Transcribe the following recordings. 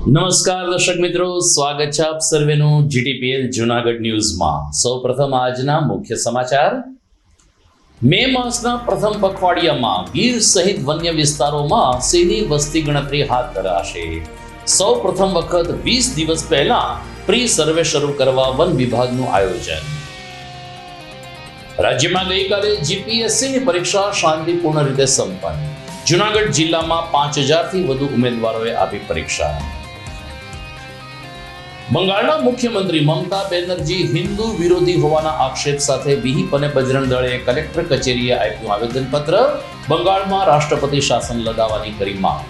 નમસ્કાર દર્શક મિત્રો, સ્વાગત છે આપ સર્વેનું જીટીપીએલ જૂનાગઢ ન્યૂઝમાં. સૌપ્રથમ આજના મુખ્ય સમાચાર. મે માસના પ્રથમ પખવાડિયામાં ગીર સહિત વન્ય વિસ્તારોમાં સિંહની વસ્તી ગણતરી હાથ ધરાશે. સૌપ્રથમ વખત 20 દિવસ પહેલા પ્રી સર્વે શરૂ કરવા વન વિભાગનું આયોજન. રાજ્યમાં ગઈકાલે જીપીએસસીની પરીક્ષા શાંતિપૂર્ણ રીતે સંપન્ન. જૂનાગઢ જિલ્લામાં 5000 થી વધુ ઉમેદવારોએ આપી પરીક્ષા. બંગાળના મુખ્યમંત્રી મમતા બેનર્જી હિન્દુ વિરોધી હોવાના આક્ષેપ સાથે વિહિપ અને બજરંગ દળે કલેક્ટર કચેરીએ આપ્યું આવેદનપત્ર. બંગાળમાં રાષ્ટ્રપતિ શાસન લગાવવાની કરી માંગ.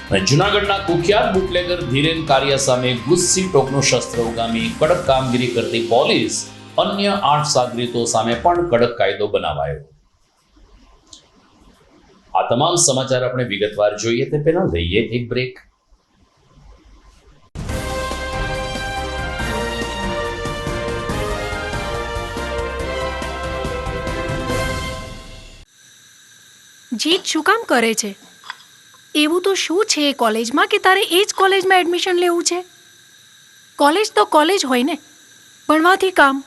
અને જૂનાગઢના કુખ્યાત બુટલેગર ધીરેન કારિયા સામે ગુસ્સી ટોકનું શસ્ત્ર ઉગામી કડક કામગીરી કરતી પોલીસ. અન્ય 8 સાગરીતો સામે પણ કડક કાયદો બનાવાયો. આ તમામ સમાચાર આપણે વિગતવાર જોઈએ તે પહેલા લઈએ એક બ્રેક. જીત શું કામ કરે છે? એવું તો શું છે એ કોલેજમાં કે તારે એ જ કોલેજમાં એડમિશન લેવું છે? કોલેજ તો કોલેજ હોય ને, ભણવાથી કામ.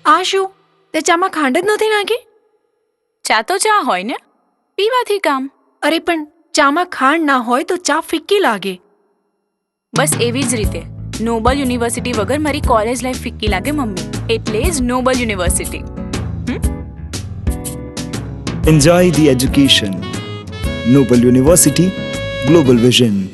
આ શું, તે ચામાં ખાંડ જ નથી નાખી? ચા તો ચા હોય ને, પીવાથી કામ. અરે પણ ચામાં ખાંડ ના હોય તો ચા ફિક્કી લાગે. બસ એવી જ રીતે નોબલ યુનિવર્સિટી વગર મારી કોલેજ લાઈફ ફિક્કી લાગે મમ્મી. એટલે જ Noble university. Enjoy the education. Noble University, Global Vision.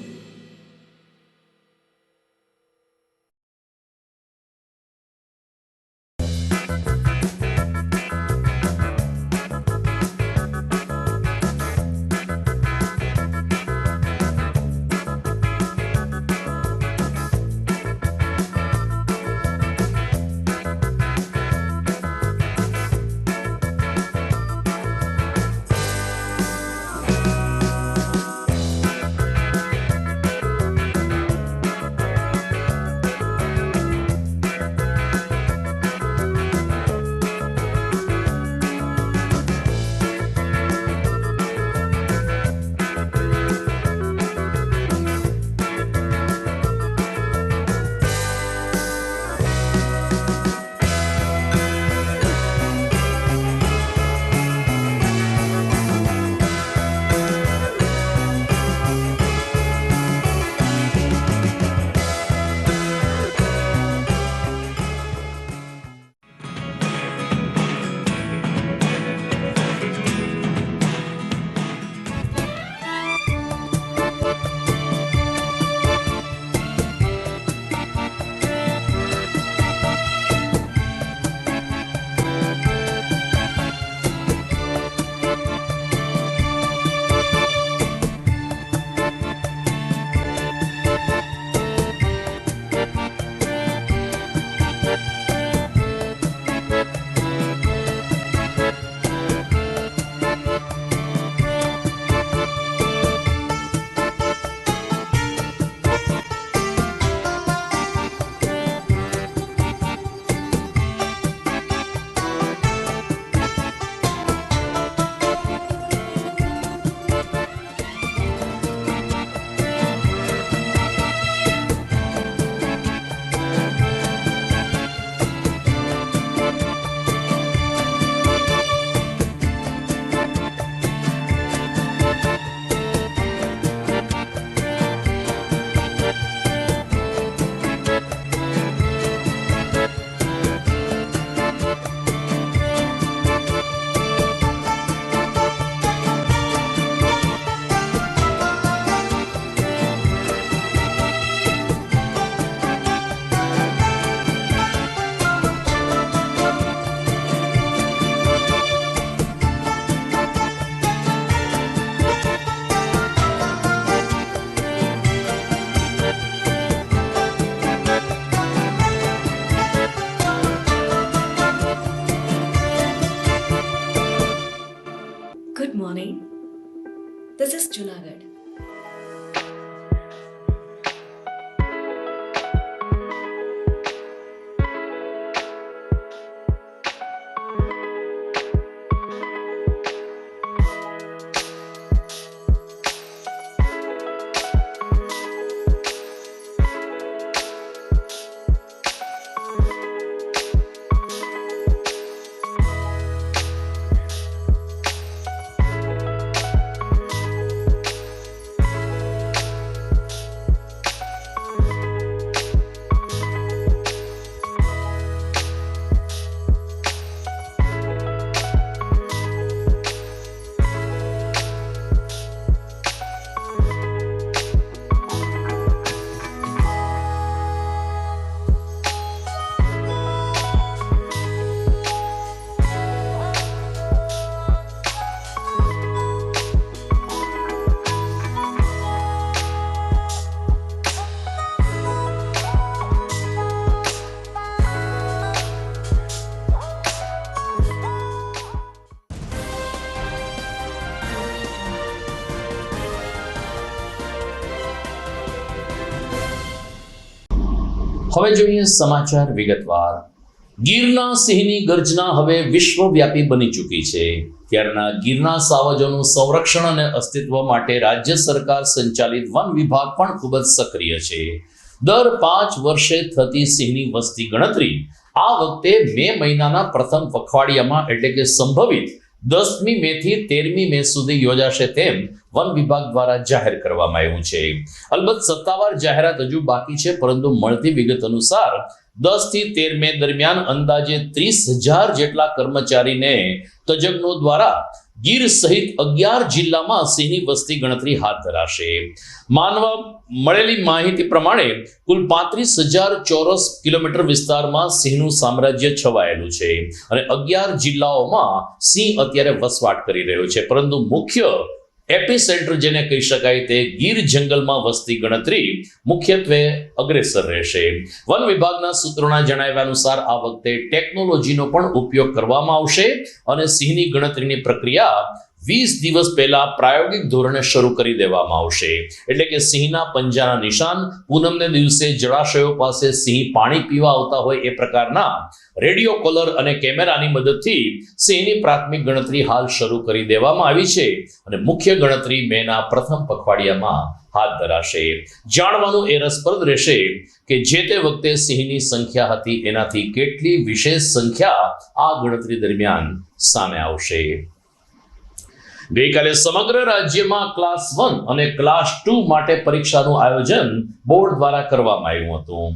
This is Junagadh. હવે જોઈએ સમાચાર વિગતવાર. ગીરના સિંહની ગર્જના હવે વિશ્વવ્યાપી બની ચૂકી છે. ત્યારના ગીરના સાવજોનું સંરક્ષણ અને અસ્તિત્વ માટે રાજ્ય સરકાર સંચાલિત વન વિભાગ પણ ખૂબ જ સક્રિય છે. દર 5 વર્ષે થતી સિંહની વસ્તી ગણતરી આ વખતે મે મહિનાના પ્રથમ પખવાડિયામાં એટલે કે સંભવિત 10મી મે થી 13મી મે સુધી યોજાશે તેમ વન વિભાગ દ્વારા જાહેર કરવામાં આવ્યું છે. અલબત્ત સત્તાવાર જાહેરાત હજુ બાકી છે, પરંતુ મળતી વિગત અનુસાર 10 થી 13 મે દરમિયાન અંદાજે 30,000 જેટલા કર્મચારીને તજજ્ઞો દ્વારા ગીર સહિત 11 જિલ્લામાં સિંહની વસ્તી ગણતરી હાથ ધરાશે. માનવા મળેલી માહિતી પ્રમાણે કુલ 35,000 ચોરસ કિલોમીટર વિસ્તારમાં સિંહનું સામ્રાજ્ય છવાયેલું છે અને 11 જિલ્લાઓમાં સિંહ અત્યારે વસવાટ કરી રહ્યો છે. પરંતુ મુખ્ય એપિસેન્ટર જેને કહી શકાય તે ગીર જંગલમાં વસ્તી ગણતરી મુખ્યત્વે અગ્રેસર રહેશે. વન વિભાગના સૂત્રોના જણાવ્યા અનુસાર આ વખતે ટેકનોલોજીનો પણ ઉપયોગ કરવામાં આવશે અને સિંહની ગણતરીની પ્રક્રિયા 20 દિવસ પહેલા પ્રાયોગિક ધોરણે શરૂ કરી દેવામાં આવશે. એટલે કે સિંહના પંજાના નિશાન, પૂનમને દિવસે જળાશયો પાસે સિંહ પાણી પીવા આવતા હોય એ પ્રકારના રેડિયો કોલર અને કેમેરાની મદદથી સિંહની પ્રાથમિક ગણતરી હાલ શરૂ કરી દેવામાં આવી છે અને મુખ્ય ગણતરી મેના પ્રથમ પખવાડિયામાં હાથ ધરાશે. જાણવાનું એ રસપ્રદ રહેશે કે જે તે વખતે સિંહની સંખ્યા હતી એનાથી કેટલી વિશેષ સંખ્યા આ ગણતરી દરમિયાન સામે આવશે. ગઈકાલે સમગ્ર રાજ્યમાં ક્લાસ 1 અને ક્લાસ 2 માટે પરીક્ષાનું આયોજન બોર્ડ દ્વારા કરવામાં આવ્યું હતું.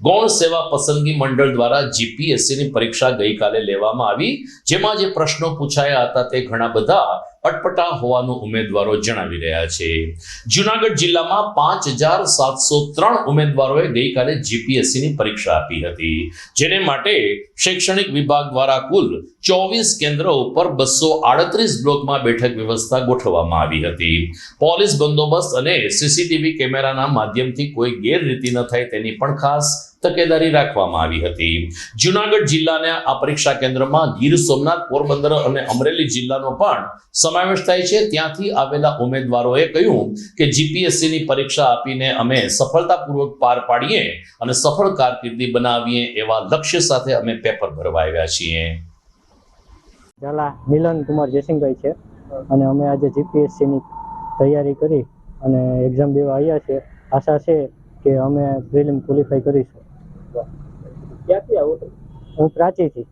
ગૌણ સેવા પસંદગી મંડળ દ્વારા જીપીએસસીની પરીક્ષા ગઈકાલે લેવામાં આવી, જેમાં જે પ્રશ્નો પૂછાયા હતા તે ઘણા બધા અટપટા હોવાનું ઉમેદવારો જણાવી રહ્યા છે. જુનાગઢ જિલ્લામાં 5,703 ઉમેદવારોએ ગઈકાલે જીપીએસસીની પરીક્ષા આપી હતી, જેને માટે શૈક્ષણિક વિભાગ દ્વારા કુલ 24 કેન્દ્રો ઉપર 238 બ્લોકમાં બેઠક વ્યવસ્થા ગોઠવવામાં આવી હતી. પોલીસ બંદોબસ્ત અને સીસીટીવી કેમેરાના માધ્યમથી કોઈ ગેરરીતિ ન થાય તેની પણ ખાસ તકેદારી રાખવામાં આવી હતી. જુનાગઢ જિલ્લાના આ પરીક્ષા કેન્દ્રમાં ગીર સોમનાથ, પોરબંદર અને અમરેલી જિલ્લાનો પણ સમાવેશ થાય છે. ત્યાંથી આવેલા ઉમેદવારોએ કહ્યું કે જીપીએસસીની પરીક્ષા આપીને અમે સફળતાપૂર્વક પાર પાડીએ અને સફળ કારકિર્દી બનાવીએ એવા લક્ષ્ય સાથે અમે પેપર ભરવા આવ્યા છીએ. ઝાલા મિલન કુમાર જયસિંહભાઈ છે અને અમે આજે જીપીએસસીની તૈયારી કરી અને એક્ઝામ દેવા આવ્યા છે. આશા છે કે અમે પ્રિલિમ ક્વોલિફાય કરીશું. ક્યાંથી આવો? હું પ્રાચીથી.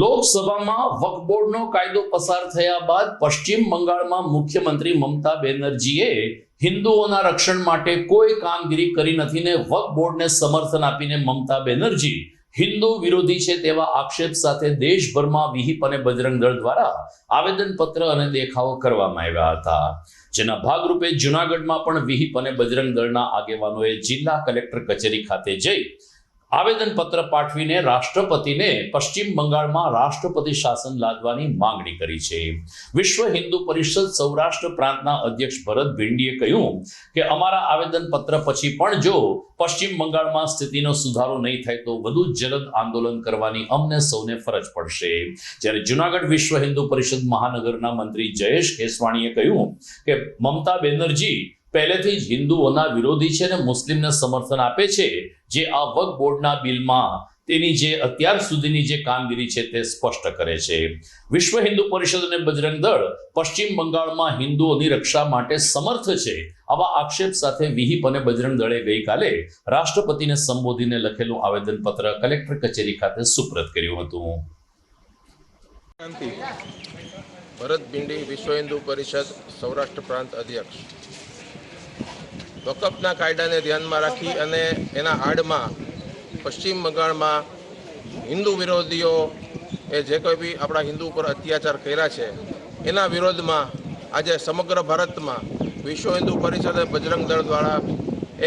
લોકસભામાં વક્ફ બોર્ડનો કાયદો પસાર થયા બાદ પશ્ચિમ બંગાળમાં મુખ્યમંત્રી મમતા બેનર્જીએ હિન્દુઓના રક્ષણ માટે કોઈ કામગીરી કરી નથી ને વક્ફ બોર્ડને સમર્થન આપીને મમતા બેનર્જી હિન્દુ વિરોધી છે તેવા આક્ષેપ સાથે દેશભરમાં વિહિપ અને બજરંગ દળ દ્વારા આવેદનપત્ર અને દેખાવો કરવામાં આવ્યા હતા. જેના ભાગરૂપે જુનાગઢમાં પણ વિહિપ અને બજરંગ દળના આગેવાનોએ જિલ્લા કલેક્ટર કચેરી ખાતે જઈ આવેદનપત્ર પાઠવીને રાષ્ટ્રપતિને પશ્ચિમ બંગાળમાં રાષ્ટ્રપતિ શાસન લાદવાની માંગણી કરી છે. વિશ્વ હિન્દુ પરિષદ સૌરાષ્ટ્ર પ્રાંતના અધ્યક્ષ ભરત ભિંડીએ કહ્યું કે અમારા આવેદનપત્ર પછી પણ જો પશ્ચિમ બંગાળમાં સ્થિતિનો સુધારો નહીં થાય તો વધુ જલદ આંદોલન કરવાની અમને સૌને ફરજ પડશે. જ્યારે જુનાગઢ વિશ્વ હિન્દુ પરિષદ મહાનગરના મંત્રી જયેશ કેસવાણીએ કહ્યું કે મમતા બેનર્જી પહેલેથી જ હિન્દુઓના વિરોધી છે અને મુસ્લિમને સમર્થન આપે છે. જે આ વક્ફ બોર્ડના બિલમાં તેની જે અત્યાર સુધીની જે કામગીરી છે તે સ્પષ્ટ કરે છે. વિશ્વ હિન્દુ પરિષદ અને બજરંગ દળ પશ્ચિમ બંગાળમાં હિન્દુઓની રક્ષા માટે સમર્થ છે. આવા આક્ષેપ સાથે વિહિપ અને બજરંગ દળે ગઈકાલે રાષ્ટ્રપતિને સંબોધીને લખેલું આવેદનપત્ર કલેક્ટર કચેરી ખાતે સુપ્રત કર્યું હતું. ભરત ભિંડી, વિશ્વ હિન્દુ પરિષદ સૌરાષ્ટ્ર પ્રાંત અધ્યક્ષ. વકફના કાયદાને ધ્યાનમાં રાખી અને એના આડમાં પશ્ચિમ બંગાળમાં હિન્દુ વિરોધીઓ એ જે કોઈ બી આપણા હિન્દુ ઉપર અત્યાચાર કર્યા છે એના વિરોધમાં આજે સમગ્ર ભારતમાં વિશ્વ હિન્દુ પરિષદ અને બજરંગ દળ દ્વારા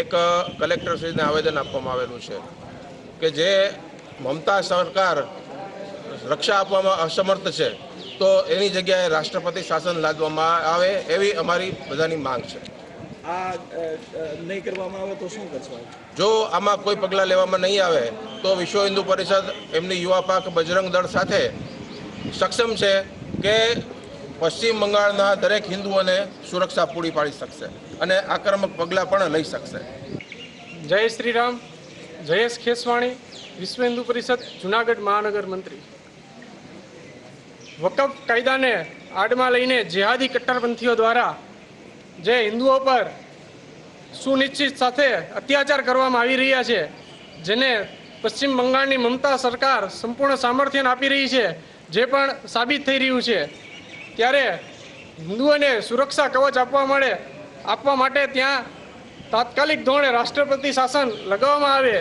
એક કલેક્ટરશ્રીને આવેદન આપવામાં આવેલું છે કે જે મમતા સરકાર રક્ષા આપવામાં અસમર્થ છે તો એની જગ્યાએ રાષ્ટ્રપતિ શાસન લાદવામાં આવે એવી અમારી બધાની માંગ છે. આ નહીં કરવામાં આવે તો શું કરશો? જો આમાં કોઈ પગલાં લેવામાં નહીં આવે તો વિશ્વ હિન્દુ પરિષદ એમની યુવા પાક બજરંગ દળ સાથે સક્ષમ છે કે પશ્ચિમ બંગાળના દરેક હિન્દુઓને સુરક્ષા પૂરી પાડી શકશે અને આક્રમક પગલાં પણ લઈ શકશે. જય શ્રી રામ. જયેશ ખેસવાણી, વિશ્વ હિન્દુ પરિષદ જુનાગઢ મહાનગર મંત્રી. વકફ કાયદાને આડમાં લઈને જેહાદી કટ્ટરપંથીઓ દ્વારા જે હિન્દુઓ પર સુનિશ્ચિત સાથે અત્યાચાર કરવામાં આવી રહ્યા છે, જેને પશ્ચિમ બંગાળની મમતા સરકાર સંપૂર્ણ સામર્થ્ય આપી રહી છે, જે પણ સાબિત થઈ રહ્યું છે, ત્યારે હિન્દુઓને સુરક્ષા કવચ આપવા માટે ત્યાં તાત્કાલિક ધોરણે રાષ્ટ્રપતિ શાસન લગાવવામાં આવે,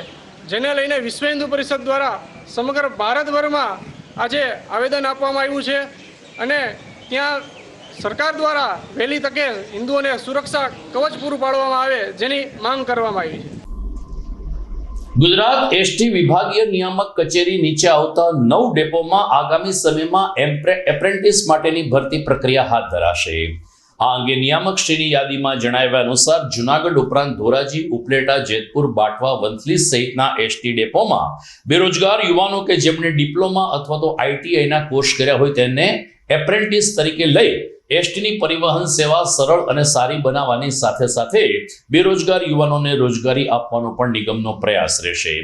જેને લઈને વિશ્વ હિન્દુ પરિષદ દ્વારા સમગ્ર ભારતભરમાં આજે આવેદન આપવામાં આવ્યું છે અને ત્યાં સરકાર દ્વારા વહેલી તકે હિન્દુઓને સુરક્ષા કવચ પૂરું પાડવામાં આવે જેની માંગ કરવામાં આવી છે. ગુજરાત એસટી વિભાગીય નિયામક કચેરી નીચે આવતા 9 ડેપોમાં આગામી સમયમાં એપ્રેન્ટિસ માટેની ભરતી પ્રક્રિયા હાથ ધરાશે. આ અંગે નિયામક શ્રીની યાદીમાં જણાવ્યા અનુસાર જુનાગઢ ઉપરાંત ધોરાજી, ઉપલેટા, જેતપુર, બાટવા, વંથલી સહિતના એસટી ડેપોમાં બેરોજગાર યુવાનો કે જેમણે ડિપ્લોમા અથવા તો આઈટીઆઈના કોર્સ કર્યા હોય તેને એપ્રેન્ટિસ તરીકે લઈ એસટીની પરિવહન સેવા સરળ અને સારી બનાવવાની સાથે સાથે બેરોજગાર યુવાનોને રોજગારી આપવાનો પણ નિગમનો પ્રયાસ રહેશે.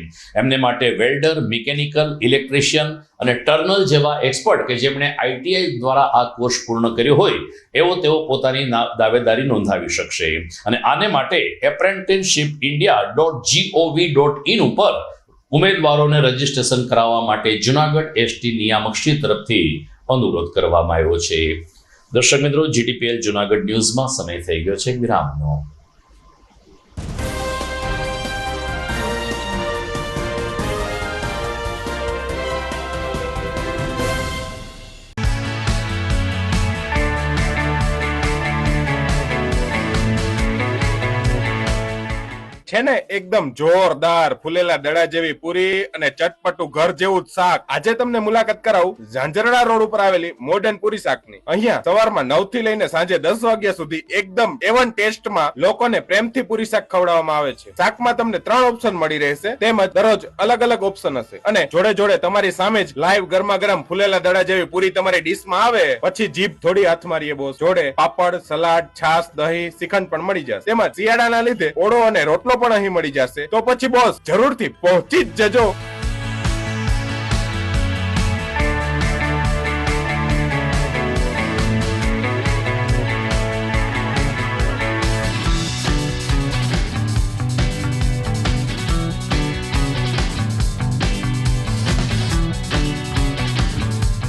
એમને માટે વેલ્ડર, મિકેનિકલ, ઇલેક્ટ્રિશિયન અને ટર્નલ જેવા એક્સપર્ટ કે જેમણે આઈટીઆઈ દ્વારા આ કોર્સ પૂર્ણ કર્યો હોય એવો તેઓ પોતાની દાવેદારી નોંધાવી શકશે. અને આને માટે apprenticeshippindia.gov.in ઉપર ઉમેદવારોને રજીસ્ટ્રેશન કરાવવા માટે જુનાગઢ એસટી નિયામક શ્રી તરફથી અનુરોધ કરવામાં આવ્યો છે. દર્શક મિત્રો, જીટીપીએલ જુનાગઢ ન્યૂઝમાં સમય થઈ ગયો છે વિરામનો. છે ને એકદમ જોરદાર ફૂલેલા દડા જેવી પૂરી અને ચટપટું ઘર જેવું જ શાક. આજે તમને મુલાકાત કરાવું ઝાંઝરડા રોડ ઉપર આવેલી મોડર્ન પૂરી શાકની. અહીંયા સવારમાં 9 થી લઈને સાંજે 10 વાગ્યા સુધી એકદમ એવન ટેસ્ટમાં લોકોને પ્રેમથી પૂરી શાક ખવડાવવામાં આવે છે. શાકમાં તમને 3 ઓપ્શન મળી રહેશે, તેમજ દરરોજ અલગ અલગ ઓપ્શન હશે અને જોડે જોડે તમારી સામે જ લાઈવ ગરમા ગરમ ફૂલેલા દડા જેવી પૂરી તમારી ડીશમાં આવે પછી જીભ થોડી હાથ મારીએ બોસ. જોડે પાપડ, સલાડ, છાશ, દહીં, શ્રીખંડ પણ મળી જશે. તેમજ શિયાળાના લીધે ઓળો અને રોટલો પણ અહીં મળી જશે. તો પછી બોસ જરૂરથી પહોંચી જ જજો.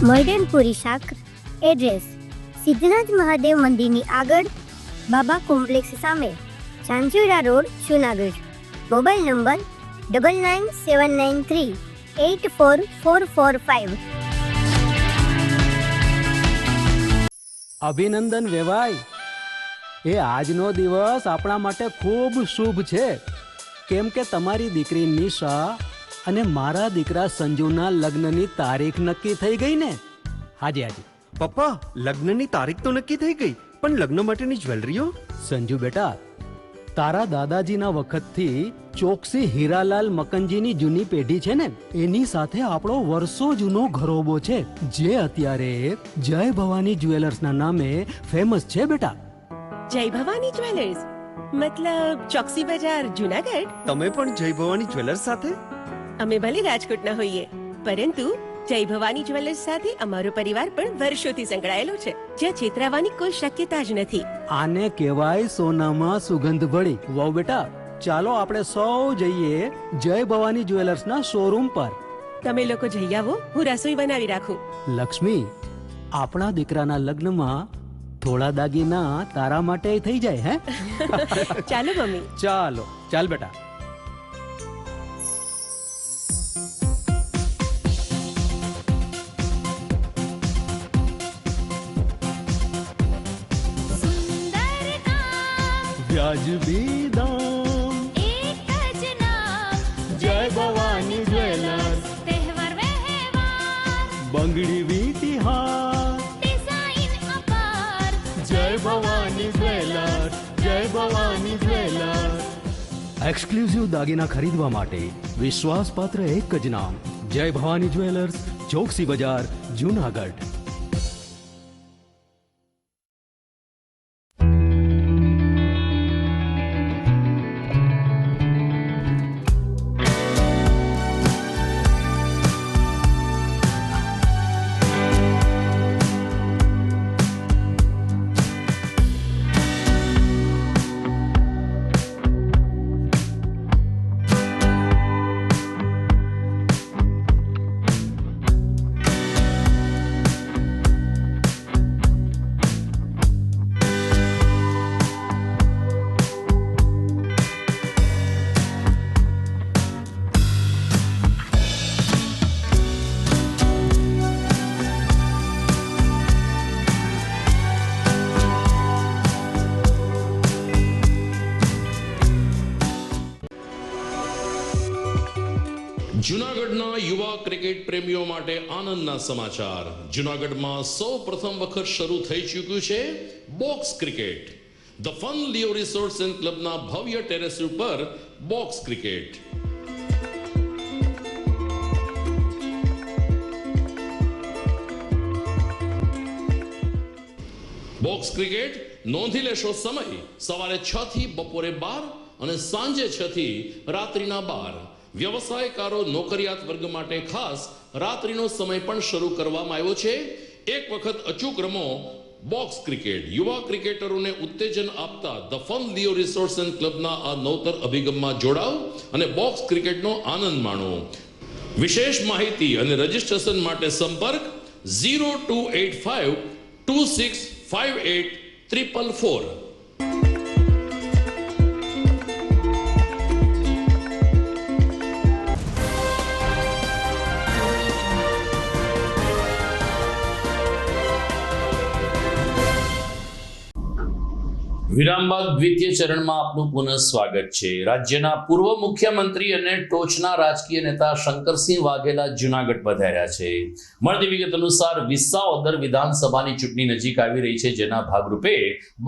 મોડર્ન પૂરી શાક. એડ્રેસ સિદ્ધનાથ મહાદેવ મંદિરની આગળ, બાબા કોમ્પ્લેક્સ સામે, Chanchura road, Junagadh. Mobile number 9979384445. અભિનંદન વેવાઈ, એ આજનો દિવસ આપણા માટે ખૂબ શુભ છે, કેમ કે તમારી દીકરી નિશા અને મારા દીકરા સંજુના લગ્નની તારીખ નક્કી થઈ ગઈ ને. હાજી હાજી. પપ્પા, લગ્નની તારીખ તો નક્કી થઈ ગઈ, પણ લગ્ન માટેની જ્વેલરીઓ? સંજુ બેટા, તારા દાદાજીના વખતથી ચોકસી હીરાલાલ મકનજીની જૂની પેઢી છે ને, એની સાથે આપણો વર્ષો જૂનો ઘરોબો છે, જે અત્યારે જય ભવાની જ્વેલર્સના નામે ફેમસ છે બેટા. જય ભવાની જ્વેલર્સ મતલબ ચોકસી બજાર જુનાગઢ? તમે પણ જય ભવાની જ્વેલર્સ સાથે? અમે ભલે રાજકોટના હોઈએ, પરંતુ જય ભવાની જ્વેલર્સ સાથે અમારો પરિવાર પણ વર્ષોથી સંકળાયેલો છે, જ્યાં છેતરાવાની કોઈ શક્યતા જ નથી. આને કહેવાય સોનામાં સુગંધ ભળી. વાવ બેટા, ચાલો આપણે સૌ જઈએ જય ભવાની જ્વેલર્સના શોરૂમ પર. તમે લોકો જઈ આવો, હું રસોઈ બનાવી રાખું. લક્ષ્મી, આપણા દીકરાના લગ્નમાં થોડા દાગીના તારા માટે થઈ જાય. હે ચાલો મમ્મી. ચાલો ચાલ બેટા. વ્યાજબી દામ, એક જ નામ, જય ભવાની જ્વેલર્સ. તહેવાર વ્યવહાર, બંગડી વીટી હાર, ડિઝાઇન અપાર, જય ભવાની જ્વેલર્સ, જય ભવાની જ્વેલર્સ. એક્સક્લુઝિવ દાગીના ખરીદવા માટે વિશ્વાસપાત્ર એક જ નામ, જય ભવાની જ્વેલર્સ, ચોકસી બજાર, જુનાગઢ. જૂનાગઢના યુવા ક્રિકેટ પ્રેમીઓ માટે આનંદના સમાચાર. જૂનાગઢમાં સૌ પ્રથમ વખત શરૂ થઈ ચૂક્યું છે box cricket. The fun Leo resorts and ક્લબના ભવ્ય ટેરેસ ઉપર બોક્સ ક્રિકેટ. બોક્સ ક્રિકેટ નોંધી લેશો સમય સવારે 6 થી બપોરે 12 અને સાંજે 6 થી રાત્રિના 12. વ્યવસાયકારો, નોકરિયાત વર્ગ માટે ખાસ રાત્રિનો સમય પણ શરૂ કરવામાં આવ્યો છે. એક વખત અચૂક રમો બોક્સ ક્રિકેટ. યુવા ક્રિકેટરોને ઉત્તેજન આપતા the fun Leo resorts and ક્લબના આ નવતર અભિગમમાં જોડાઓ અને બોક્સ ક્રિકેટનો આનંદ માણો. વિશેષ માહિતી અને રજીસ્ટ્રેશન માટે સંપર્ક 0285 2658 444. વિરામ બાદ દ્વિતીય ચરણમાં આપનું પુનઃ સ્વાગત છે. રાજ્યના પૂર્વ મુખ્યમંત્રી અને ટોચના રાજકીય નેતા શંકરસિંહ વાઘેલા જૂનાગઢ પધાર્યા છે. મળતી વિગત અનુસાર વિસાવદર વિધાનસભાની ચૂંટણી નજીક આવી રહી છે, જેના ભાગરૂપે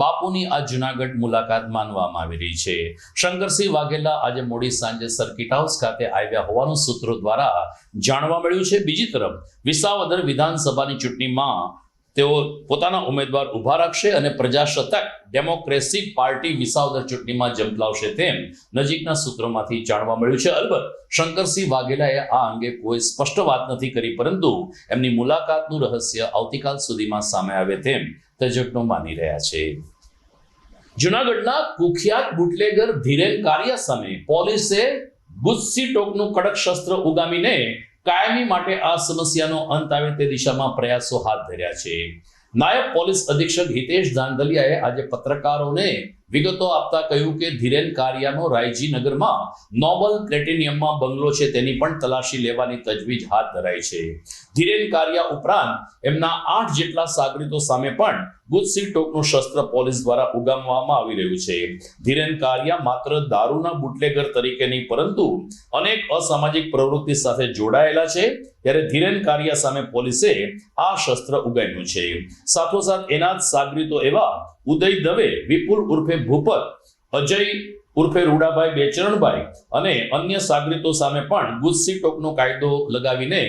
બાપુની આ જૂનાગઢ મુલાકાત માનવામાં આવી રહી છે. શંકરસિંહ વાઘેલા આજે મોડી સાંજે સર્કિટ હાઉસ ખાતે આવ્યા હોવાનું સૂત્રો દ્વારા જાણવા મળ્યું છે. બીજી તરફ વિસાવદર વિધાનસભાની ચૂંટણીમાં તેઓ પોતાના ઉમેદવાર ઉભા રાખશે અને પ્રજાસત્તાક ડેમોક્રેસી પાર્ટી વિસાવદર ચૂંટણીમાં ઝંપલાવશે તેમ નજીકના સૂત્રોમાંથી જાણવા મળ્યું છે. અલબત્ત શંકરસિંહ વાઘેલાએ આ અંગે કોઈ સ્પષ્ટ વાત નથી કરી, પરંતુ એમની મુલાકાતનું રહસ્ય આવતીકાલ સુધીમાં સામે આવે તેમ તજજ્ઞો માની રહ્યા છે. જૂનાગઢના કુખ્યાત બુટલેગર ધીરેન કારિયા સામે પોલીસે ગુસ્સી ટોકનું કડક શસ્ત્ર ઉગામીને કાયમી માટે આ સમસ્યાનો અંત આવે તે દિશામાં પ્રયાસો હાથ ધર્યા છે. નાયબ પોલીસ અધિક્ષક હિતેશ ધાંધલિયાએ આજે પત્રકારોને વિગતો આપતા કહ્યું કે ધીરેન કારિયાનો રાયજી નગરમાં નોબલ પ્લેટિનિયમમાં બંગલો છે તેની પણ તલાશી લેવાની તજવીજ હાથ ધરાઈ છે. ધીરેન કારિયા ઉપરાંત એમના 8 જેટલા સાગરીતો સામે પણ ગુજસી ટોકનું શસ્ત્ર પોલીસ દ્વારા ઉગામવામાં આવી રહ્યું છે. ધીરેન કારિયા માત્ર દારૂના બુટલેગર તરીકે નહીં પરંતુ અનેક અસામાજિક પ્રવૃત્તિ સાથે જોડાયેલા છે. ત્યારે ધીરેન કારિયા સામે પોલીસે આ શસ્ત્ર ઉગામ્યું છે. સાથોસાથ એના જ સાગરીતો એવા ઉદય દવે, વિપુલ ઉર્ફે ભૂપત, અજય ઉર્ફે રૂડાભાઈ બેચરણભાઈ અને અન્ય સાગરીતો સામે પણ ગુજસી ટોકનો કાયદો લગાવીને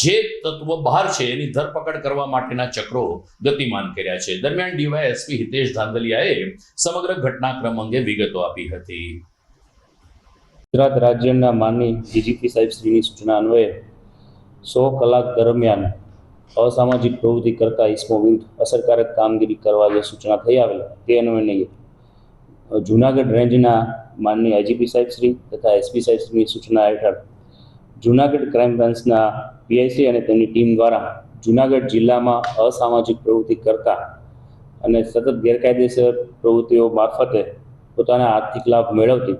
જે તત્વો બહાર છે એની ધરપકડ કરવા માટેના ચક્રો ગતિમાન કર્યા છે. દરમિયાન ડીવાયએસપી હિતેશ ધાંધલિયાએ સમગ્ર ઘટનાક્રમ અંગે વિગતો આપી હતી. ગુજરાત રાજ્યના માનની ડીજીપી સાહેબ શ્રીની સૂચના અન્વયે 100 કલાક દરમિયાન અસામાજિક પ્રવૃત્તિ કરતા ઇસમો વિરુદ્ધ અસરકારક કામગીરી કરવા જે સૂચના થઈ આવેલા તે અન્વયે જૂનાગઢ રેન્જના માનની આઈજીપી સાહેબ શ્રી તથા એસપી સાહેબ શ્રીની સૂચના હેઠળ જૂનાગઢ ક્રાઇમ બ્રાન્ચના પીઆઈસી અને તેમની ટીમ દ્વારા જૂનાગઢ જિલ્લામાં અસામાજિક પ્રવૃત્તિ કરતા અને સતત ગેરકાયદેસર પ્રવૃત્તિઓ મારફતે પોતાના આર્થિક લાભ મેળવતી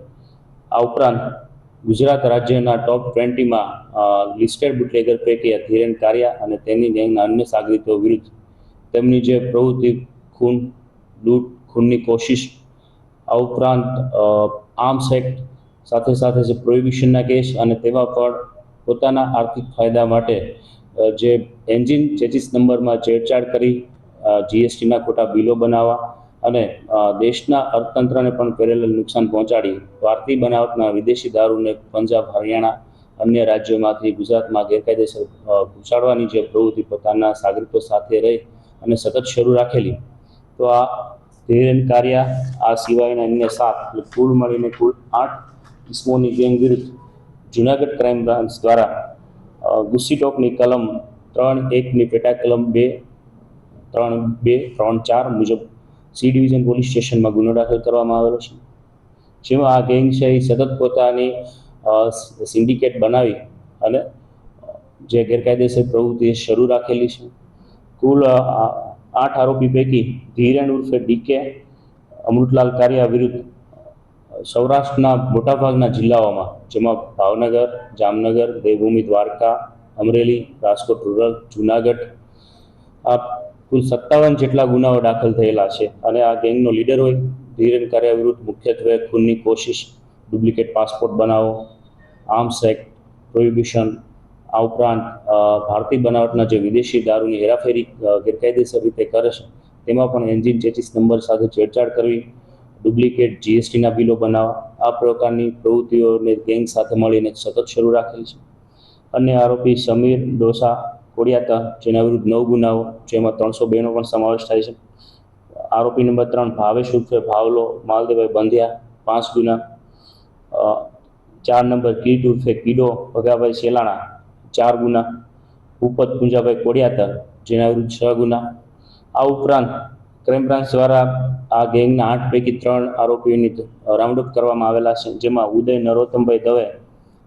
આ ઉપરાંત ગુજરાત રાજ્યના ટોપ 20માં લિસ્ટેડ બુટલેગર પૈકી ધીરેન કારિયા અને તેની ગેંગના અન્ય સાગરીતો વિરુદ્ધ તેમની જે પ્રવૃત્તિ ખૂન, લૂંટ, ખૂનની કોશિશ, આ ઉપરાંત આર્મ્સ એક્ટ સાથે સાથે જે પ્રોહિબિશનના કેસ અને તેમાં પણ પોતાના આર્થિક ફાયદા માટે જે એન્જિન ચેચિસ નંબરમાં છેડછાડ કરી જીએસટીના ખોટા બિલો બનાવવા અને દેશના અર્થતંત્રને પણ પેરેલલ નુકસાન પહોંચાડી ભારતીય બનાવટના વિદેશી દારૂને પંજાબ, હરિયાણા, અન્ય રાજ્યોમાંથી ગુજરાતમાં ગેરકાયદેસર ઘુસાડવાની જે પ્રવૃત્તિ પોતાના સાગરીતો સાથે રહી અને સતત શરૂ રાખેલી. તો આ ધીરેન કારિયા આ સિવાયના અન્ય 7 કુલ મળીને કુલ 8 ઇસમોની ગેંગ વિરુદ્ધ જૂનાગઢ ક્રાઇમ બ્રાન્ચ દ્વારા ગુજસી ટોકની કલમ 3(1) પેટા કલમ 2, 3(2), 3(4) મુજબ સી ડિવિઝન પોલીસ સ્ટેશનમાં ગુનો દાખલ કરવામાં આવેલો છે. જેમાં આ ગેંગ છે એ સતત પોતાની સિન્ડિકેટ બનાવી અને જે ગેરકાયદેસર પ્રવૃત્તિ શરૂ રાખેલી છે. કુલ 8 આરોપી પૈકી ધીરેન ઉર્ફે ડીકે અમૃતલાલ કારિયા વિરુદ્ધ સૌરાષ્ટ્રના મોટાભાગના જિલ્લાઓમાં જેમાં ભાવનગર, જામનગર, દેવભૂમિ દ્વારકા, અમરેલી, રાજકોટ રૂરલ, જૂનાગઢ આ કુલ 57 જેટલા ગુનાઓ દાખલ થયેલા છે. અને આ ગેંગનો લીડર હોય ધીરેન કારિયા વિરુદ્ધ મુખ્યત્વે ખૂનની કોશિશ, ડુપ્લિકેટ પાસપોર્ટ બનાવો, આર્મ્સ એક્ટ, પ્રોહિબિશન, આ ઉપરાંત ભારતીય બનાવટના જે વિદેશી દારૂની હેરાફેરી ગેરકાયદેસર રીતે કરે છે તેમાં પણ એન્જિન ચેચિસ નંબર સાથે છેડછાડ કરવી, ડુપ્લિકેટ જીએસટીના બિલો બનાવવા, આ પ્રકારની પ્રવૃત્તિઓને ગેંગ સાથે મળીને સતત શરૂ રાખેલી છે. અન્ય આરોપી સમીર ડોસા કોડિયાતા જેના વિરુદ્ધ 9 ગુનાઓ જેમાં 302નો પણ સમાવેશ થાય છે. આરોપી નંબર 3 ભાવેશ ઉર્ફે ભાવલો માલદેભાઈ બંધિયા 5 ગુના. 4 નંબર કીટ ઉર્ફે કીડો ભગાભાઈ સેલાણા 4 ગુના. ભૂપત પુંજાભાઈ કોડિયાતા જેના વિરુદ્ધ 6 ગુના. આ ઉપરાંત ક્રાઇમ બ્રાન્ચ દ્વારા આ ગેંગના 8 પૈકી 3 આરોપીઓની રાઉન્ડઅપ કરવામાં આવેલા છે. જેમાં ઉદય નરોત્તમભાઈ દવે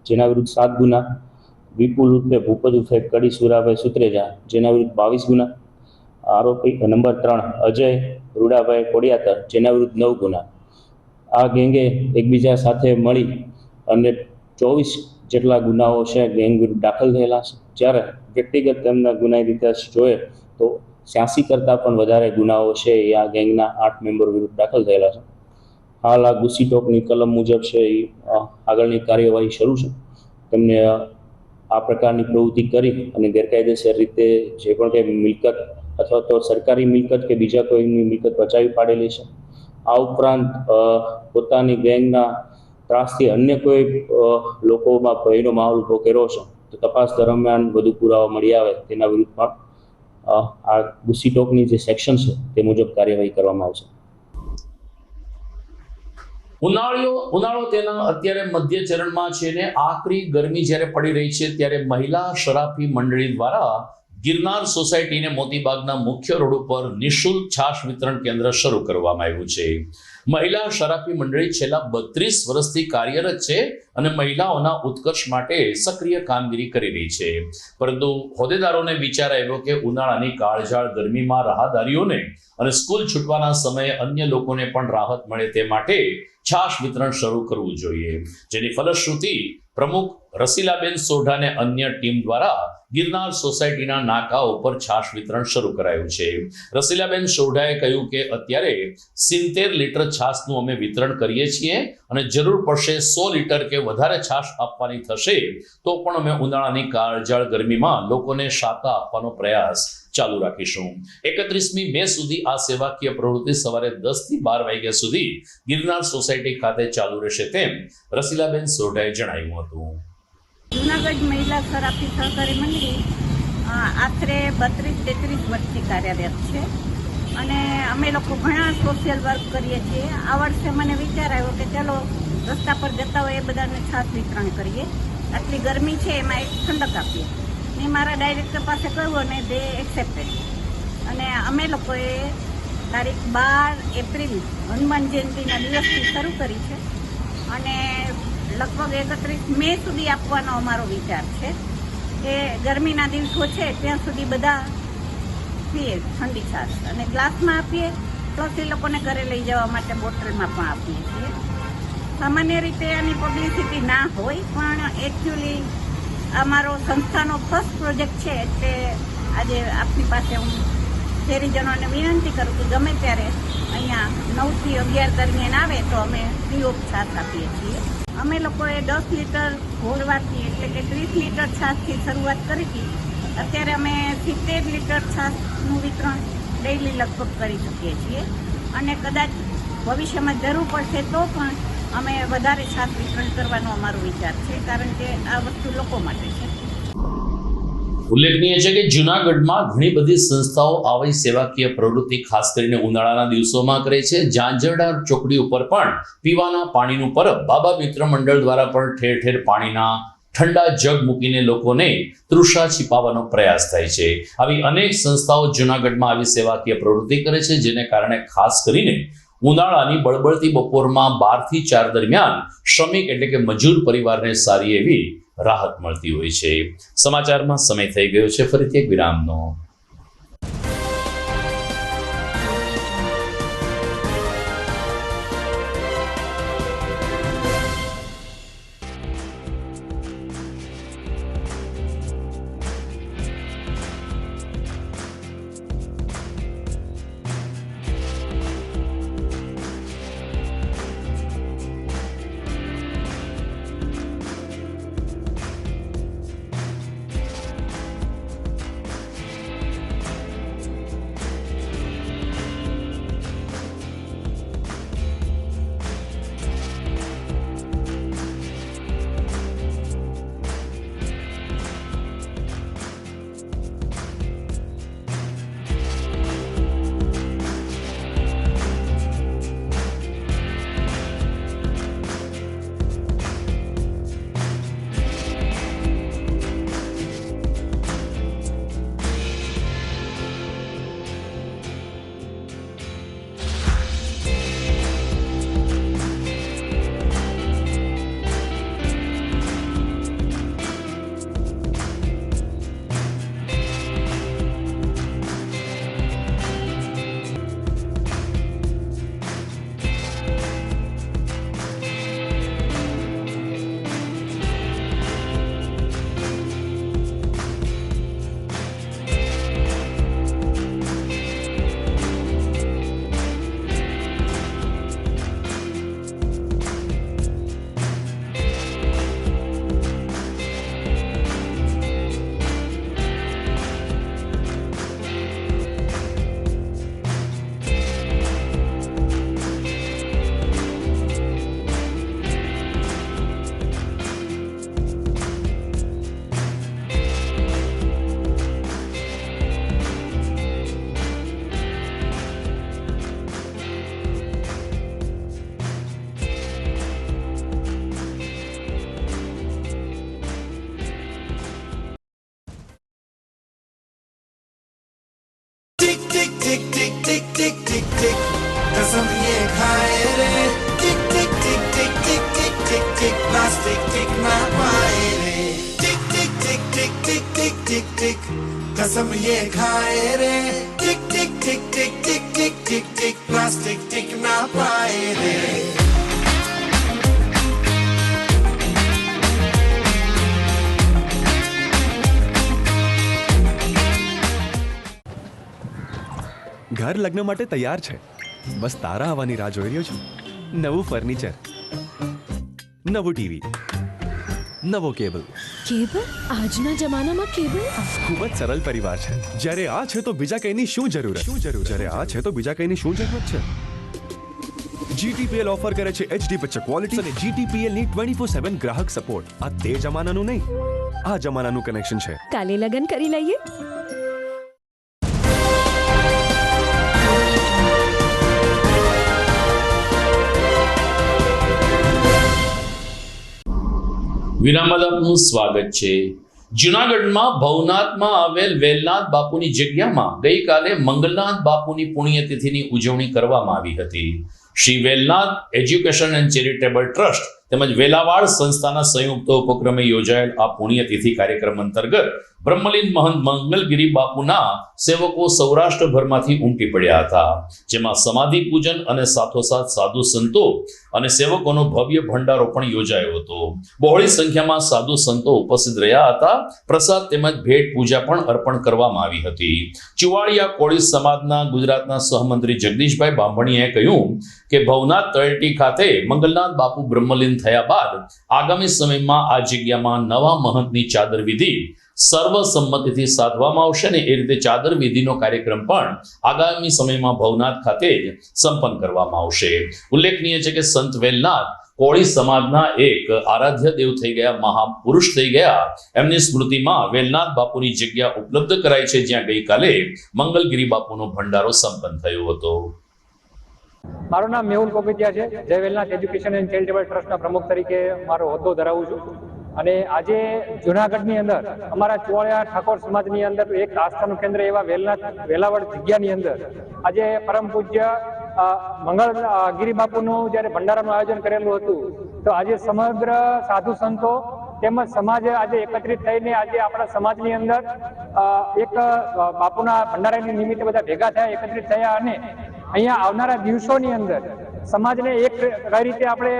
જેના વિરુદ્ધ 7 ગુના, વિપુલ ઉર્ફે ભૂપત ઉર્ફે કડી સુરાભાઈ સુત્રેજા જેના વિરુદ્ધ 22 ગુના. આરોપી નંબર 3 અજય રૂડાભાઈ કોડિયાતર જેના વિરુદ્ધ 9 ગુના. આ ગેંગે એકબીજા સાથે મળી અને 24 જેટલા ગુનાઓ છે ગેંગ વિરુદ્ધ દાખલ થયેલા છે. જ્યારે વ્યક્તિગત તેમના ગુનાહિત ઇતિહાસ જોઈએ તો 86 કરતાં પણ વધારે ગુનાઓ છે એ આ ગેંગના 8 મેમ્બર વિરુદ્ધ દાખલ થયેલા છે. હાલ આ ગુજસી ટોકની કલમ મુજબ છે એ આગળની કાર્યવાહી શરૂ છે. તેમને આ પ્રકારની પ્રવૃત્તિ કરી અને ગેરકાયદેસર રીતે જે પણ કંઈ મિલકત અથવા તો સરકારી મિલકત કે બીજા કોઈની મિલકત બચાવી પાડેલી છે. આ ઉપરાંત પોતાની ગેંગના ત્રાસથી અન્ય કોઈ લોકોમાં ભયનો માહોલ ઊભો કર્યો છે તો તપાસ દરમિયાન વધુ પુરાવા મળી આવે તેના વિરુદ્ધ પણ આ ગુજસી ટોકની જે સેક્શન છે તે મુજબ કાર્યવાહી કરવામાં આવશે. ઉનાળો તેના અત્યારે મધ્ય ચરણમાં છે ને આકરી ગરમી જ્યારે પડી રહી છે ત્યારે મહિલા શરાફી મંડળી દ્વારા ગિરનાર સોસાયટીને મોતીબાગના મુખ્ય રોડ ઉપર નિઃશુલ્ક છાશ વિતરણ કેન્દ્ર શરૂ કરવામાં આવ્યું છે. મહિલા શરાફી મંડળી છેલ્લા 32 વર્ષથી કાર્યરત છે અને મહિલાઓના ઉત્કર્ષ માટે સક્રિય કામગીરી કરી રહી છે. પરંતુ હોદ્દેદારોને વિચાર આવ્યો કે ઉનાળાની કાળઝાળ ગરમીમાં રાહદારીઓને અને સ્કૂલ છૂટવાના સમયે અન્ય લોકોને પણ રાહત મળે તે માટે છાશ વિતરણ શરૂ કરવું જોઈએ, જેની ફલશ્રુતિ પ્રમુખ રસીલાબેન સોઢાને અન્ય ટીમ દ્વારા ગિરનાર સોસાયટીના નાકા ઉપર છાશ વિતરણ શરૂ કરાયું છે. રસીલાબેન સોઢાએ કહ્યું કે અત્યારે 70 લીટર છાશનું અમે વિતરણ કરીએ છીએ અને જરૂર પડશે 100 લીટર કે વધારે છાશ આપવાની થશે તો પણ અમે ઉનાળાની કાળઝાળ ગરમીમાં લોકોને શાકા આપવાનો પ્રયાસ ચાલુ રાખીશું. 31મી મે સુધી આ સેવાકીય પ્રવૃત્તિ સવારે 10 થી 12 વાગ્યા સુધી ગિરનાર સોસાયટી ખાતે ચાલુ રહેશે તેમ રસીલાબેન સોઢાએ જણાવ્યું હતું. જૂનાગઢ મહિલા શરાફી સહકારી મંડળી આશરે 32-33 વર્ષથી કાર્યરત છે અને અમે લોકો ઘણા સોશિયલ વર્ક કરીએ છીએ. આ વર્ષે મને વિચાર આવ્યો કે ચલો રસ્તા પર જતા હોય એ બધાને છાશ વિતરણ કરીએ, આટલી ગરમી છે એમાં એક ઠંડક આપીએ. મેં મારા ડાયરેક્ટર પાસે કહ્યું અને તે એક્સેપ્ટેડ અને અમે લોકોએ તારીખ 12 એપ્રિલ હનુમાન જયંતિના દિવસથી શરૂ કરી છે અને લગભગ 31 મે સુધી આપવાનો અમારો વિચાર છે કે ગરમીના દિવસો છે ત્યાં સુધી બધા પીએ ઠંડી છાશ અને ગ્લાસમાં આપીએ, પ્લસ એ લોકોને ઘરે લઈ જવા માટે બોટલમાં પણ આપીએ છીએ. સામાન્ય રીતે આની પબ્લિસિટી ના હોય પણ એકચ્યુઅલી અમારો સંસ્થાનો ફર્સ્ટ પ્રોજેક્ટ છે એટલે આજે આપની પાસે હું શહેરીજનોને વિનંતી કરું કે ગમે ત્યારે અહીંયા 9 થી 11 દરમિયાન આવે તો અમે ફ્રી ઓફ છાશ આપીએ છીએ. અમે લોકોએ 10 લીટર ઘોળવાથી એટલે કે 30 લીટર છાશથી શરૂઆત કરી હતી. અત્યારે અમે 70 લીટર છાશનું વિતરણ ડેઈલી લગભગ કરી શકીએ છીએ અને કદાચ ભવિષ્યમાં જરૂર પડશે તો પણ અમે વધારે છાશ વિતરણ કરવાનો અમારો વિચાર છે, કારણ કે આ વસ્તુ લોકો માટે છે. ઉલ્લેખનીય છે કે જૂનાગઢમાં ઘણી બધી સંસ્થાઓ આવી સેવાકીય પ્રવૃત્તિ ખાસ કરીને ઉનાળાના દિવસોમાં કરે છે. ઝાંઝરડા ચોકડી ઉપર પણ પીવાના પાણીનું પરબ બાબા મિત્ર મંડળ દ્વારા પણ ઠેર ઠેર પાણીના ઠંડા જગ મૂકીને લોકોને તૃષા छिपाવવાનો પ્રયાસ થાય છે. આવી અનેક સંસ્થાઓ જૂનાગઢમાં આવી સેવાકીય પ્રવૃત્તિ કરે છે, જેને કારણે ખાસ કરીને ઉનાળાની બળબળતી બપોરમાં 12 થી 4 દરમિયાન શ્રમિક એટલે કે મજૂર પરિવારને સારી એવી રાહત મળતી હોય છે. સમાચારમાં સમય થઈ ગયો છે ફરીથી એક વિરામનો. टिक टिक टिक टिक टिक टिक टिक कसम ये खाए रे टिक टिक टिक कसम ये खाए रे टिक टिक टिक टिक टिक टिक टिक टिक प्लास्टिक टिक ना पाए रे ઘર લગ્ન માટે તૈયાર છે, બસ તારા આવવાની રાહ જોઈ રહ્યો છું. નવું ફર્નિચર, નવું ટીવી, નવો કેબલ. કેબલ? આજના જમાનામાં કેબલ? ખૂબ જ સરળ પરિવાર છે. જ્યારે આ છે તો બીજા કઈની શું જરૂર? જ્યારે આ છે તો બીજા કઈની શું જરૂરત છે? GTPL ઓફર કરે છે HD પિક્ચર ક્વોલિટી અને GTPL ની 24/7 ગ્રાહક સપોર્ટ. આ તે જમાનાનું નહીં, આ જમાનાનું કનેક્શન છે. કાલે લગન કરી લઈએ. વિરામ બાદ આપનું સ્વાગત છે. જુનાગઢમાં ભવનાથમાં આવેલ વેલનાથ બાપુની જગ્યામાં ગઈકાલે મંગલનાથ બાપુની પુણ્યતિથિની ઉજવણી કરવામાં આવી હતી. Shri Velnath education and charitable trust તેમજ વેલાવાડ સંસ્થાના સંયુક્ત ઉપક્રમે યોજાયેલ આ પુણ્યતિથિ કાર્યક્રમ અંતર્ગત બ્રહ્મલીન મહંત મંગલગીરી બાપુના સેવકો સૌરાષ્ટ્રભરમાંથી ઉમટી પડ્યા હતા, જેમાં સમાધિ પૂજન અને સાથોસાથ સાધુ સંતો અને સેવકોનો ભવ્ય ભંડારો પણ યોજાયો હતો. બહોળી સંખ્યામાં સાધુ સંતો ઉપસ્થિત રહ્યા હતા. પ્રસાદ તેમજ ભેટ પૂજા પણ અર્પણ કરવામાં આવી હતી. ચુવાડિયા કોળી સમાજના ગુજરાતના સહમંત્રી જગદીશભાઈ બાંભણીયાએ કહ્યું કે ભવનાથ તળેટી ખાતે મંગલનાથ બાપુ બ્રહ્મલીન થયા બાદ આગામી સમયમાં આ જગ્યામાં નવા મહંતની ચાદર વિધિ સર્વસંમતિથી સાધવામાં આવશે અને એ રીતે ચાદર વિધિનો કાર્યક્રમ પણ આગામી સમયમાં ભવનાથ ખાતે જ સંપન્ન કરવામાં આવશે. ઉલ્લેખનીય છે કે સંત વેલનાથ કોળી સમાજના એક આરાધ્ય દેવ થઈ ગયા, મહાપુરુષ થઈ ગયા. એમની સ્મૃતિમાં વેલનાથ બાપુની જગ્યા ઉપલબ્ધ કરાઈ છે, જ્યાં ગઈકાલે મંગલગીરી બાપુનો ભંડારો સંપન્ન થયો હતો. મારું નામ મેહુલ કોકિતિયા છે. જય વેલનાથ એજ્યુકેશન એન્ડ ચેરિટેબલ ટ્રસ્ટના પ્રમુખ તરીકે મારો હોદ્દો ધરાવું છું. અને આજે જુનાગઢની અંદર અમારા ચુવાડિયા ઠાકોર સમાજની અંદર એક આસ્થાનું કેન્દ્ર એવા વેલાવડ જગ્યાની અંદર આજે પરમ પૂજ્ય મંગળગીરી બાપુનું જ્યારે ભંડારાનું આયોજન કરેલું હતું, તો આજે સમગ્ર સાધુ સંતો તેમજ સમાજ આજે એકત્રિત થઈને આજે આપણા સમાજની અંદર એક બાપુના ભંડારાની નિમિત્તે બધા ભેગા થયા, એકત્રિત થયા અને અહીંયા આવનારા દિવસોની અંદર સમાજને એક કઈ રીતે આપણે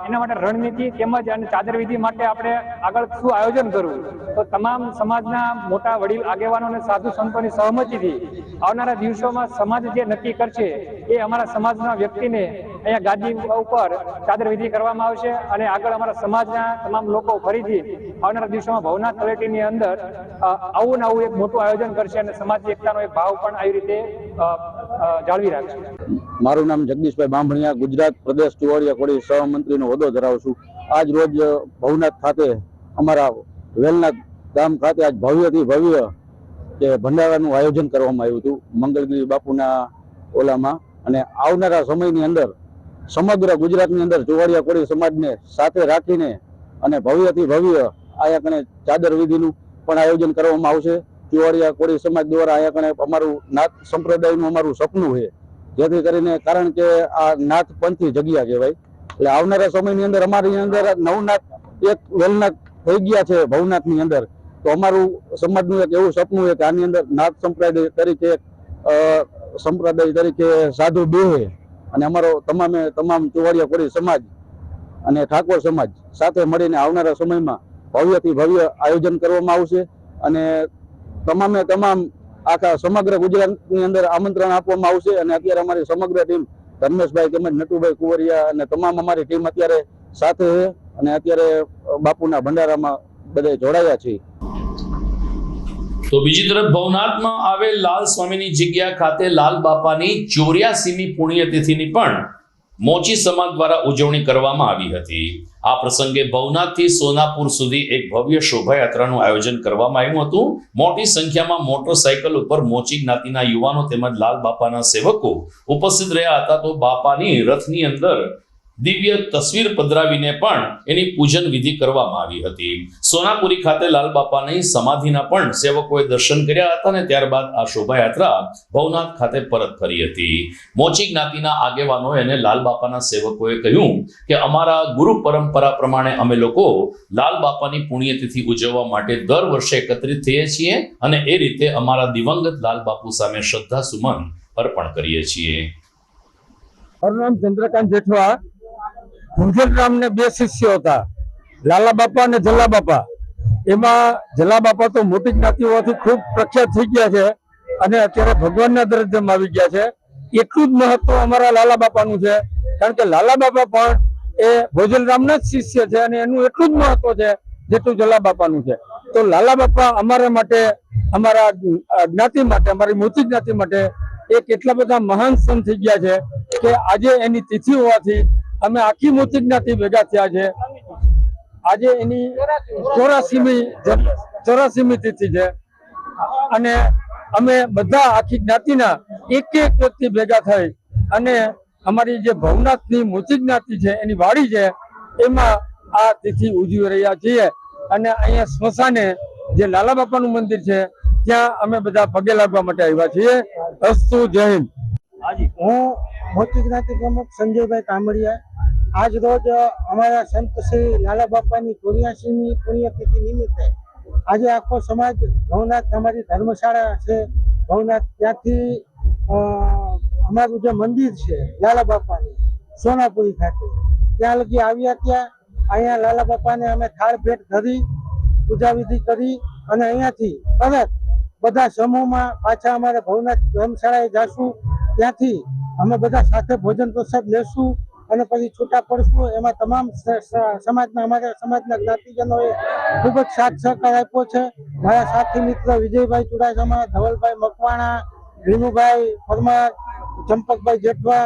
એના માટે રણનીતિ તેમજ અને ચાદર વિધિ માટે આપણે આગળ શું આયોજન કરવું, તો તમામ સમાજના મોટા વડીલ આગેવાનો અને સાધુ સંતોની સહમતિથી આવનારા દિવસોમાં સમાજ જે નક્કી કરશે એ અમારા સમાજના વ્યક્તિને અહીંયા ગાદી ઉપર ચાદર વિધિ કરવામાં આવશે અને આગળ અમારા સમાજના તમામ લોકો ફરીથી આવનારા દિવસોમાં ભવનાથ તળેટીની અંદર આવું ને આવું એક મોટું આયોજન કરશે અને સમાજની એકતાનો એક ભાવ પણ આવી રીતે જાળવી રાખશે. મારું નામ જગદીશભાઈ બાંભણીયા, ગુજરાત પ્રદેશ ચુવાડિયા કોળી સહમંત્રીનો હોદ્દો ધરાવું છું. આજ રોજ ભવનાથ ખાતે અમારા વેલનાથ ગામ ખાતે આજ ભવ્યથી ભવ્ય કે ભંડારાનું આયોજન કરવામાં આવ્યું હતું મંગલગીરી બાપુના ઓલામાં. અને આવનારા સમયની અંદર સમગ્ર ગુજરાતની અંદર ચુવાડિયા કોળી સમાજને સાથે રાખીને અને ભવ્યથી ભવ્ય આયા કણે ચાદર વિધિનું પણ આયોજન કરવામાં આવશે. ચુવાડિયા કોળી સમાજ દ્વારા આયા કણે અમારું નાથ સંપ્રદાયનું અમારું સપનું છે, જેથી કરીને કારણ કે આ નાથ પંથી જગ્યા કહેવાય. એટલે આવનારા સમયની અંદર અમારી અંદર નવનાથ એક વેલનાથ થઈ ગયા છે ભવનાથની અંદર, તો અમારું સમાજનું એક એવું સપનું છે કે આની અંદર નાથ સંપ્રદાય તરીકે સાધુ બેહે અને અમારો તમામ ચુવાડિયા કોળી સમાજ અને ઠાકોર સમાજ સાથે મળીને આવનારા સમયમાં ભવ્યથી ભવ્ય આયોજન કરવામાં આવશે. અને તમામ આખા સમગ્ર ગુજરાતની અંદર આમંત્રણ આપવામાં આવશે. અને અત્યારે અમારી સમગ્ર ટીમ ધર્મેશભાઈ તેમજ નટુભાઈ કુંવરિયા અને તમામ અમારી ટીમ અત્યારે સાથે છે અને અત્યારે બાપુના ભંડારામાં બધા જોડાયા છે. તો બીજી તરફ ભવનાથમાં આવેલ લાલ સ્વામીની જગ્યા ખાતે લાલ બાપાની 84મી પુણ્યતિથિની પણ મોચી સમાજ દ્વારા ઉજવણી કરવામાં આવી હતી. આ પ્રસંગે ભવનાથથી સોનાપુર સુધી એક ભવ્ય શોભાયાત્રાનું આયોજન કરવામાં આવ્યું હતું. મોટી સંખ્યામાં મોટરસાયકલ ઉપર મોચી જ્ઞાતિના યુવાનો તેમજ લાલ બાપાના સેવકો ઉપસ્થિત રહ્યા હતા. તો બાપાની રથની અંદર દિવ્ય તસવીર પધરાવીને પણ એની પૂજન વિધિ કરવામાં આવી હતી. સોનાપુરી ખાતે લાલ બાપાની સમાધિના પણ સેવકોએ દર્શન કર્યા હતા અને ત્યારબાદ આ શોભાયાત્રા ભવનાથ ખાતે પરત ફરી હતી. મોચી જ્ઞાતિના આગેવાનોએ અને લાલ બાપાના સેવકોએ કહ્યું કે અમારા ગુરુ પરંપરા પ્રમાણે અમે લોકો લાલ બાપાની પુણ્યતિથિ ઉજવવા માટે દર વર્ષે એકત્રિત થઈએ છીએ અને એ રીતે અમારા દિવંગત લાલ બાપુ સામે શ્રદ્ધા સુમન અર્પણ કરીએ છીએ. મારું નામ ચંદ્રકાંત જેઠવા. ભોજનરામને બે શિષ્યો હતા, લાલા બાપા અને જલા બાપા. એમાં જલા બાપા તો મોટી જ્ઞાતિ હોવાથી ખૂબ પ્રખ્યાત થઈ ગયા છે અને અત્યારે ભગવાનના દરજ્જામાં આવી ગયા છે. એટલું જ મહત્વ અમારા લાલા બાપાનું છે, કારણ કે લાલા બાપા પણ એ ભોજનરામના જ શિષ્ય છે અને એનું એટલું જ મહત્વ છે જેટલું જલા બાપાનું છે. તો લાલા બાપા અમારા માટે, અમારા જ્ઞાતિ માટે, અમારી મોટી જ્ઞાતિ માટે એક એટલા બધા મહાન સંત થઈ ગયા છે કે આજે એની તિથિ હોવાથી અમે આખી મોટી જ્ઞાતિ ભેગા થયા છે. આજે એની 84મી તિથિ છે અને અમે બધા આખી જ્ઞાતિના એક એક વ્યક્તિ ભેગા થઈ અને અમારી જે ભવનાથની મોટી જ્ઞાતિ છે એની વાડી છે એમાં આ તિથિ ઉજવી રહ્યા છીએ. અને અહીંયા સ્મશાને જે લાલા બાપાનું મંદિર છે ત્યાં અમે બધા પગે લાગવા માટે આવ્યા છીએ. અસ્તુ જય હિન્દ. હું મોટી જ્ઞાતિ પ્રમુખ સંજયભાઈ કામડિયા. આજ રોજ અમારા સંત શ્રી લાલા બાપાની 84મી પુણ્યતિથિ નિમિત્તે આજે આખો સમાજ ભવનાથ, અમારી ધર્મશાળા છે ભવનાથ, ત્યાંથી અમારું જે મંદિર છે લાલા બાપાની સોનાપુરી ખાતે ત્યાં લગી આવ્યા. ત્યાં અહીંયા લાલા બાપાને અમે થાળ ભેટ ધરી પૂજા વિધિ કરી અને અહીંયાથી તરત બધા સમૂહમાં પાછા અમારે ભવનાથ ધર્મશાળાએ જાશું. ત્યાંથી અમે બધા સાથે ભોજન પ્રસાદ લેશું અને પછી છૂટા પડશું. એમાં તમામ સમાજના, અમારા સમાજના જ્ઞાતિજનોએ ખૂબ જ સાથ સહકાર આપ્યો છે. મારા સાથી મિત્ર વિજયભાઈ ચુડાસમા, ધવલભાઈ મકવાણા, વિનુભાઈ પરમાર, ચંપકભાઈ જેઠવા,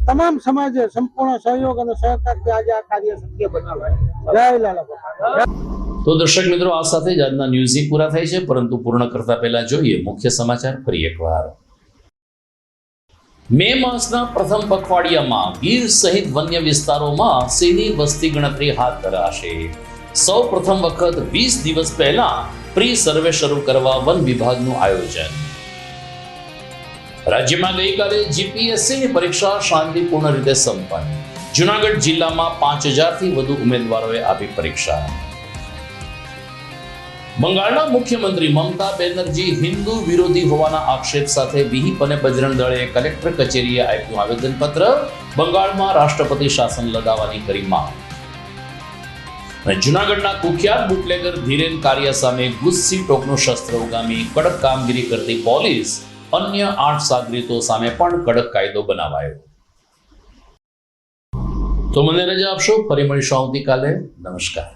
તમામ સમાજે સંપૂર્ણ સહયોગ અને સહકારથી આજે આ કાર્ય શક્ય બનાવાય. જય લાલા બાપા. તો દર્શક મિત્રો, આ સાથે જ આજના ન્યૂઝ પૂરા થાય છે, પરંતુ પૂર્ણ કરતા પહેલા જોઈએ મુખ્ય સમાચાર ફરી એકવાર. મે માસના પ્રથમ પખવાડિયામાં ગીર સહિત વન્ય વિસ્તારોમાં સિંહની વસ્તી ગણતરી હાથ ધરાશે. સૌ પ્રથમ વખત 20 દિવસ પહેલા પ્રી સર્વે શરૂ કરવા વન વિભાગનું આયોજન. રાજ્યમાં ગઈકાલે જીપીએસસીની પરીક્ષા શાંતિપૂર્ણ રીતે સંપન્ન. જૂનાગઢ જિલ્લામાં 5000થી વધુ ઉમેદવારોએ આપી પરીક્ષા. બંગાળના મુખ્યમંત્રી મમતા બેનર્જી હિન્દુ વિરોધી હોવાના આક્ષેપ સાથે વિહિપ અને બજરંગ દળે કલેક્ટર કચેરીએ આપ્યું આવેદનપત્ર. બંગાળમાં રાષ્ટ્રપતિ શાસન લદાવવાની કરી માંગ. અને જૂનાગઢના કુખ્યાત બુટલેગર ધીરેન કારિયા સામે ગુસ્સી ટોકનું શસ્ત્ર ઉગામી કડક કામગીરી કરતી પોલીસ. અન્ય 8 સાગરીતો સામે પણ કડક કાયદો બનાવાયો. તો મને રજા આપશો, ફરી મળીશું આવતીકાલે. નમસ્કાર.